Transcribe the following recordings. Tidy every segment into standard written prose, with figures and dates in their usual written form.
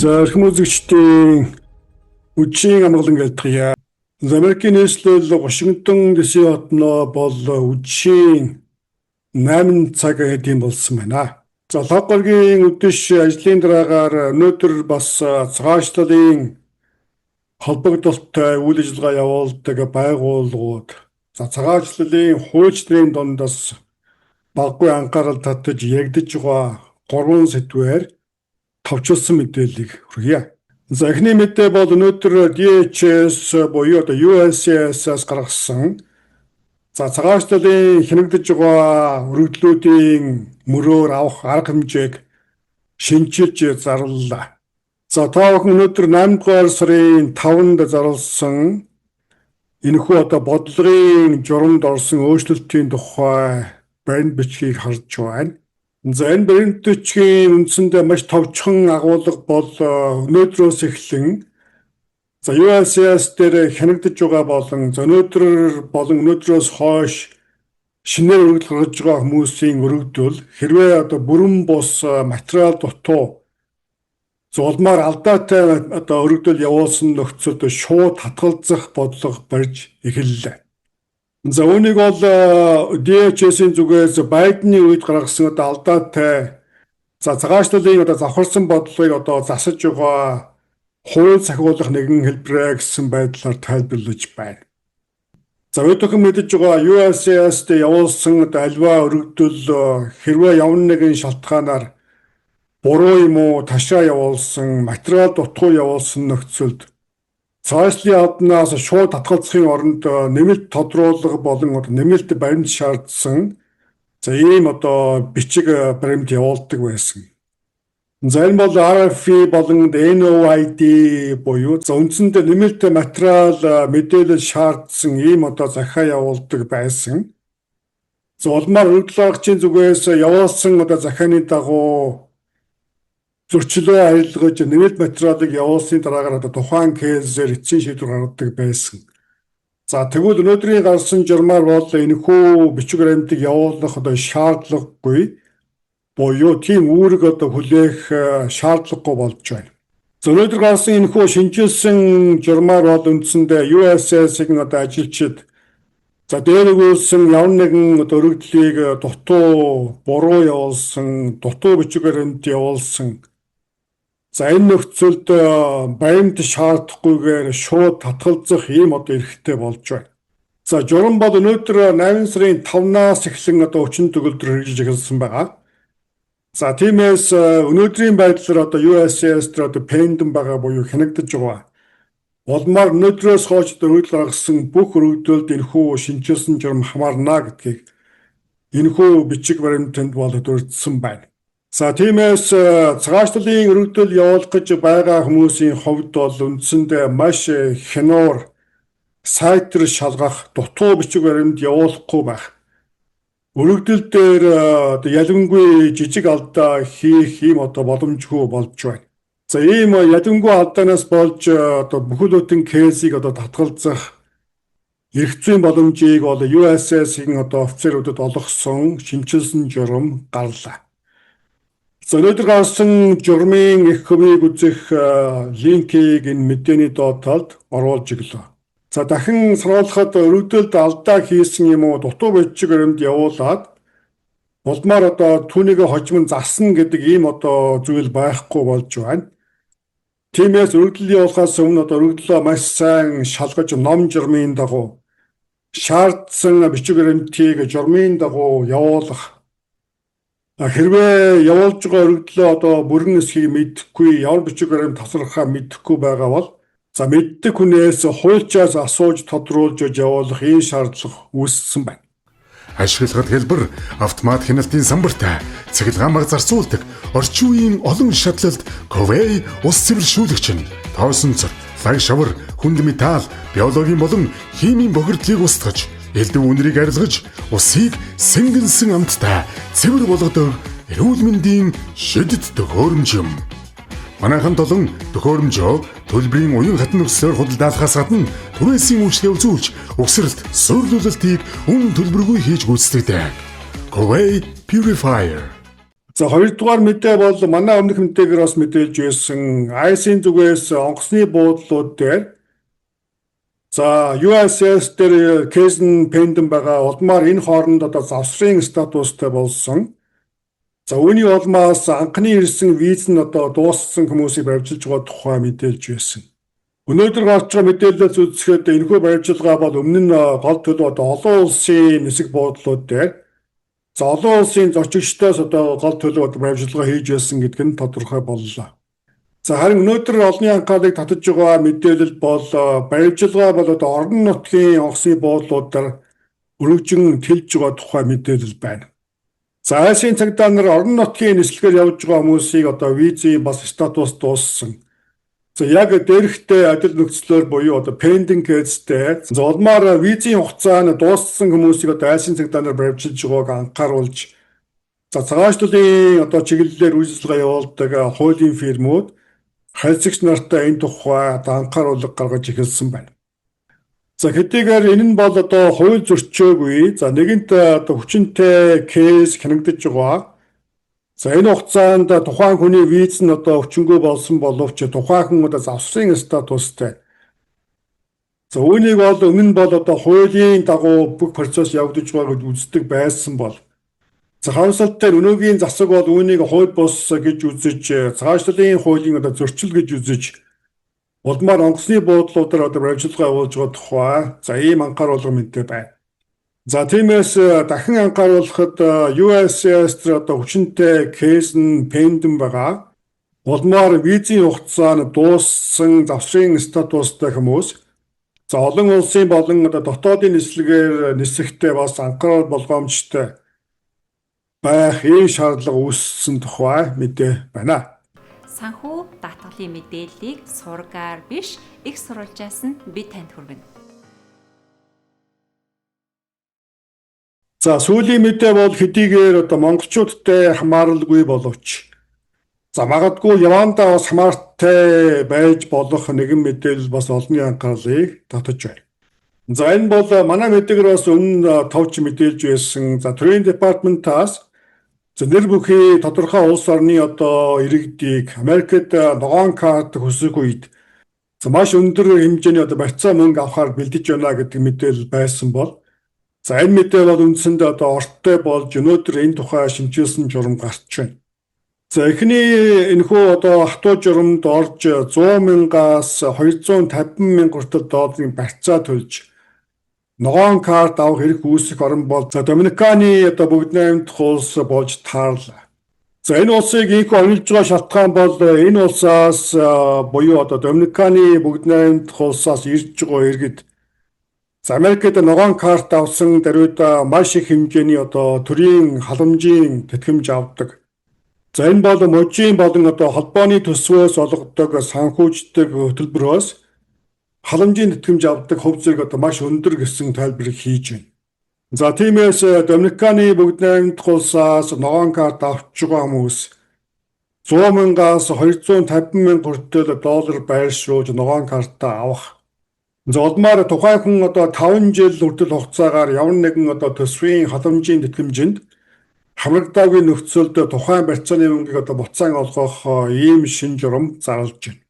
За эрхэм үзэгчдийн үдшийн амгалан гэлтгийа. Америкийн нийслэл Вашингтон дэсийн хотноо бол үдшийн 8 цаг хэдийн болсон байна. За лаг гарагийн үдэш ажлын дараагаар өнөөдөр бас цагаачлалын холбогдолтой үйл ажиллагаа явуулдаг байгууллагууд цагаачлалын хуульчдын дундаас баггүй анхаарал татаж яригдж байгаа 3 сэдвээр товчилсон мэдээллийг хүргье. За эхний мэдээ бол өнөөдөр DHS буюу USCIS-аас гаргасан цагаачлалын хянагдж байгаа өргөдлүүдийн мөрөөр авах арга хэмжээг шинжилж зарлалаа. За та бүхэн өнөөдөр 8 дугаар сарын 5-нд зарласан энэхүү бодлогын журамд орсон өөрчлөлтийн тухай баримт бичгийг харж байна. За энэ баримт бичгийн үндсэндээ маш товчхон агуулга бол өнөөдрөөс эхлэн USCIS дээр хянагдж байгаа болон өнөөдрөөс хойш шинээр өргөдөл гаргаж байгаа хүмүүсийн өргөдөл хэрвээ бүрэн бус материал дутуу улмаар алдаатай өргөдөл явуулсан нөхцөлд шууд татгалзах бодлого барьж эхэллээ. За үүнийг бол DHS-ийн зүгээс Байдны үед гаргасан алдаатай цагаачлалын завхарсан бодлогыг засаж байгаа хууль сахиулах нэгэн хэлбэрээ гэсэн байдлаар тайлбарлаж байна. За өдөртөн мэдэж байгаа USCIS-д явуулсан альва өргөдөл хэрвээ явна нэгэн шалтгаанаар буруу юм уу ташаа явуулсан, материал дутуу явуулсан нөхцөлд цаашлын албанаас шууд татгалзахын оронд нэмэлт тодруулга болон нэмэлт баримт шаардсан ийм бичиг баримт явуулдаг байсан. За энэ бол RFE болон NOID буюу үндсэндээ нэмэлт материал мэдээлэл шаардсан ийм захиа явуулдаг байсан. Улмаар өргөдөл гаргагчийн зүгээс явуулсан захианы дагуу зөрчлөө арилгаж нэмэлт материалыг явуулсны дараагаар тухайн кейсээр эцсийн шийдвэр гаргадаг байсан. За тэгвэл өнөөдрийн гарсан журмаар бол энэхүү бичиг баримтыг явуулах шаардлагагүй буюу тийм үүрэг хүлээх шаардлагагүй болж байна. За өнөөдөр гарсан энэхүү шинжилсэн журмаар бол үндсэндээ USCIS-ийн ажилчид дээр өгүүлсэн явна нэгэн өргөдлийг дутуу, буруу явуулсан, дутуу бичиг баримт явуулсан. Энэ нөхцөлд баримт шаардахгүйгээр шууд татгалзах ийм эрхтэй болж байна. Журам бол өнөөдөр 8 сарын 5-наас эхлэн өчнө төгөлдөр хэрэгжиж эхэлсэн байгаа. Тиймээс өнөөдрийн байдлаар USCIS дээр пендинг байгаа буюу хянагдж байгаа. Улмаар өнөөдрөөс хойш өргөдөл гаргасан бүх өргөдөлд энэхүү шинжилсэн журам хамаарна гэдгийг энэхүү бичиг баримтанд бол дурдсан байна. Тиймээс цагаачлалын өргөдөл явуулах гэж байгаа хүмүүсийн хувьд бол үндсэндээ маш хянуур сайтар шалгах, дутуу бичиг баримт явуулахгүй байх. Өргөдөл дээр ялангуяа жижиг алдаа хийх ийм боломжгүй болж байна. Ийм ялангуяа алдаанаас болж бүхэл бүтэн кейсийг татгалзах эрх зүйн боломжийг бол USCIS-ийн офицеруудад олгосон шинжилсэн журам гарлаа. Өнөөдөр гарсан журмын их хөвийг үзэх линкийг энэ мэдээний доод талд оруулж өглөө. Дахин сануулхад өргөдөлд алдаа хийсэн юм уу дутуу бичиг баримт явуулаад улмаар түүнийг хожим засна гэдэг ийм зүйл байхгүй болж байна. Тиймээс өргөдөл явуулахаас өмнө өргөдлөө маш сайн шалгаж ном журмын дагуу шаардсан бичиг баримтыг журмын дагуу явуулах. Хэрвээ явуулж байгаа өргөдлөө бүрэн эсхийг мэдэхгүй, ямар бичиг баримт тасархаа мэдэхгүй байгаа бол мэддэг хүнээс хуульчаас асууж тодруулж явуулах ийм шаардлага үүссэн байна. Ашиглахад хэлбэр автомат хяналтын самбартай цахилгаан баг зарцуулдаг орчин үеийн олон шатлалт Ковей ус цэвэршүүлэгч нь тоосон цот, лаг шавар, хүнд металл, биологийн болон химийн бохирдлыг устгаж элдв үнэрийг арилгаж усыг сэнгэнсэн амттай цэвэр болгодог эрүүл мэндийн шидэд төхөөрөмж юм. Манайхан толон төхөөрөмжөө төлбөрийн уян хатан өсөөр худалдаалахаас гадна түрээсийн үйлчлэгээ үзүүлж угсралт, суйрлуулалтыг төлбөргүй хийж гүйцэтгэдэг. Ковей Purifier За хоёрдугаар мэдээ бол манай өмнөх мэдээгээр бас мэдээлж байсан IC-ийн зүгээс онгоцны буудлууд дээр за USS дээр кейсэн пендэн байгаа улмаар энэ хооронд одоо завсрын статустай болсон. За үүний улмаас анхны ирсэн виз нь одоо дууссан хүмүүсийг барьжилж байгаа тухай мэдээлж байсан. Өнөөдөр гарч байгаа мэдээлэлээс үзэхэд энэхүү барьжилгаа бол өмнө нь гол төлөв одоо олон улсын нисэх буудлууд дээр за олон улсын зорчигчдоос одоо гол төлөв барьжилгаа хийж байсан гэдэг нь тодорхой боллоо. За харин өнөөдөр олонний анхаарлыг татаж байгаа мэдээлэл бол барьжилгаа бол одоо орон нутгийн онгоцны буудлуудаар өргөжин тэлж байгаа тухай мэдээлэл байна. За Азийн цагдаа нар орон нутгийн нислэгээр явж байгаа хүмүүсийг одоо визийн бас статус дууссан. За яг дээрхтэй адил нөхцлөөр буюу одоо pending case-тэй золмоор визийн хугацаа нь дууссан хүмүүсийг одоо Азийн цагдаа нар барьжилж байгааг анхааруулж за цагаачлалын одоо чиглэлээр үйлчилгээ явуулдаг хуулийн фирмүүд хайцагч нартай энэ тухай одоо анхааруулга гаргаж эхэлсэн байна. За хэдийгээр энэ нь бол одоо хууль зөрчөөгүй за нэгэнт одоо хүчинтэй кейс хянагдаж байгаа. За энэ хугацаанд тухайн хүний виз нь одоо өчнөгөө болсон боловч тухайн хүн одоо завсрын статустай. За үүнийг бол өмнө нь бол одоо хуулийн дагуу бүх процесс явагдаж байгаа гэж үздэг байсан бол за харамсалтай өнөөгийн засаг бол үүнийг хууль бус гэж үзэж цаашлалын хуулийн одоо зөрчил гэж үзэж улмаар онгоцны буудлуудаар одоо барьжилгаа явуулж байгаа тухай за ийм анхааруулга мэдээ байна. За тиймээс дахин анхааруулахад USS дээр одоо хүчинтэй кейс нь пендэн байгаа. Улмаар визийн хугацаа нь дууссан завсрын статустай хүмүүс за олон улсын болон одоо дотоодын нислэгээр нисэхдээ бас анхаарал болгоомжтой байх ийм шаардлага үүссэн тухай мэдээ байна. Санхүү даатгалын мэдээллийг сургаар биш их сурвалжаас нь бид танд хүргэнэ. За сүүлийн мэдээ бол хэдийгээр одоо монголчуудтай хамааралгүй боловч за магадгүй явандаа бас хамаартай байж болох нэгэн мэдээлэл бас олонний анхаарлыг татаж байна. За энэ бол манай мэдээгээр бас өмнө товч мэдээлж байсан за төрийн департаментаас за нэр бүхий тодорхой улс орны одоо иргэдийг Америкт ногоон карт хүсэх үед за маш өндөр хэмжээний одоо барьцаа мөнгө авахар бэлдэж байна гэдэг мэдээлэл байсан бол за энэ мэдээ бол үндсэндээ одоо орттой болж өнөөдөр энэ тухай шимжүүлсэн журам гарч байна. За эхний энэхүү одоо хатуу журамд орж 100 мянгаас 250 мянга хүртэл долларын барьцаа төлж ногоон карт авах хэрэг үүсэх орн бол за Доминиканы одоо бүгд найрамдах улс болж таарлаа. За энэ улсыг ийхүү онилж байгаа шалтгаан бол энэ улсаас буюу одоо Доминиканы бүгд найрамдах улсаас ирж байгаа иргэд за Америкт ногоон карт авсан даруйда маш их хэмжээний одоо төрийн халамжийн тэтгэмж авдаг. За энэ бол мужийн болон одоо холбооны төсвөөс олгодог санхүүждэг хөтөлбөрөөс халамжийн тэтгэмж авдаг хөв зэрэг одоо маш өндөр гэсэн тайлбарыг хийж байна. За тиймээс Доминиканы бүгд найрамдах улсаас ногоон карт авч байгаа хүмүүс 100 мянгаас 250 мянга хүртэл доллар байршруулж ногоон картаа авах. За улмаар тухайн хүн одоо 5 жил хүртэл хугацаагаар ямар нэгэн одоо төсвийн халамжийн тэтгэмжинд хамрагдаагүй нөхцөлд тухайн барьцааны мөнгийг одоо буцаан олгох ийм шин журам зарлж байна.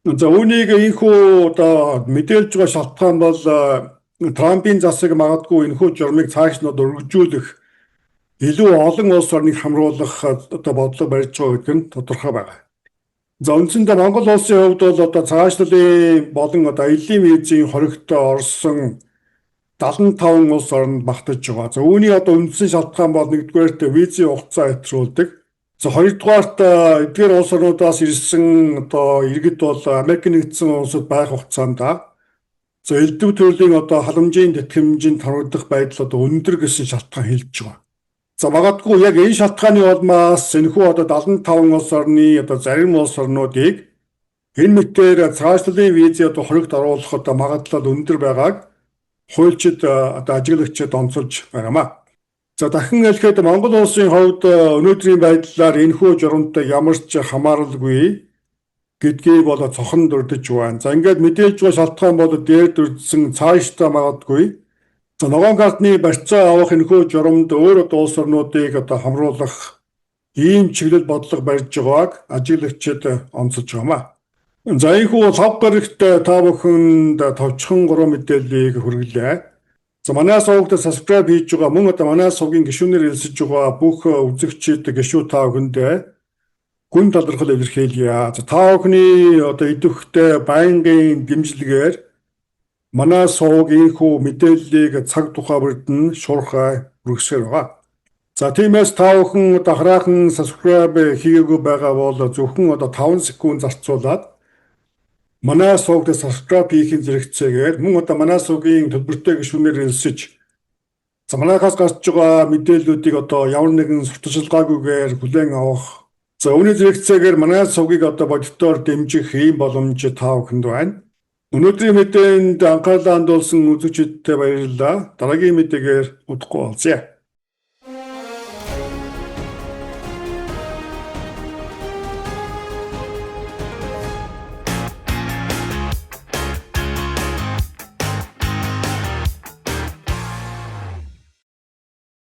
За үүнийг ийхүү одоо мэдээлж байгаа шалтгаан бол Трампын засаг магадгүй энэхүү журмыг цааш нь өргөжүүлэх илүү олон улс орныг хамруулах одоо бодлого барьж байгаа гэдэг нь тодорхой байна. За үндсэндээ Монгол улсын хувьд бол одоо цаашлалын болон одоо аяллийн визийн хоригт орсон 75 улс оронд багтаж байгаа. За үүний одоо үндсэн шалтгаан бол нэгдүгээрт визийн хугацаа хэтрүүлдэг. За хоёрдугаарт эдгээр улс орнуудаас ирсэн одоо иргэд бол Америк нэгдсэн улсад байх хугацаанд за элдв төрлийн одоо халамжийн тэтгэмжинд хамрагдах байдал одоо өндөр гэсэн шалтгаан хэлж байгаа. За магадгүй яг энэ шалтгааны улмаас энэхүү одоо 75 улс орны одоо зарим улс орнуудыг энэ мэтээр цаашлалын визээ одоо хоригт оруулах одоо магадлал өндөр байгааг хуульчид одоо ажиглагчид онцолж байнамаа. За дахин хэлэхэд Монгол улсын хувьд өнөөдрийн байдлаар энэхүү журамтай ямар ч хамааралгүй гэдгийг бол цохон дурдж байна. За ингээд мэдээлж байгаа шалтгаан бол дээр дурдсан цаашдаа магадгүй. За ногоон картны барьцаа авах энэхүү журамд өөр улс орнуудыг одоо хамруулах ийм чиглэл бодлого барьж байгааг ажиглагчид онцолж байгаамаа. За ийхүү лав гарагт та бүхэнд товчхон 3 мэдээллийг хүргэлээ. За манай сувгад subscribe хийж байгаа мөн одоо манай сувгийн гишүүнээр элсэж байгаа бүх үзэгчид гишүү та бүхэндээ гүн талархал илэрхийлье. За та бүхний одоо идэвхтэй байнгын дэмжлэгээр манай сувг ийхүү мэдээллийг цаг тухай бүрдэн шуурхай хүргэсээр байгаа. За тиймээс та бүхэн одоо хараахан subscribe хийгээгүй байгаа бол зөвхөн одоо 5 секунд зарцуулаад манай сувгад subscribe хийхин зэрэгцээгээр мөн одоо манай сувгийн төлбөртэй гишүүнээр элсэж за манайхаас гарч байгаа мэдээллүүдийг одоо ямар нэгэн сурталчилгаагүйгээр хүлээн авах. За үүний зэрэгцээгээр манай сувгийг одоо бодитоор дэмжих ийм боломж та бүхэнд байна. Өнөөдрийн мэдээнд анхаарлаа хандуулсан үзэгчидтэй баярлалаа. Дараагийн мэдээгээр удахгүй уулзъя.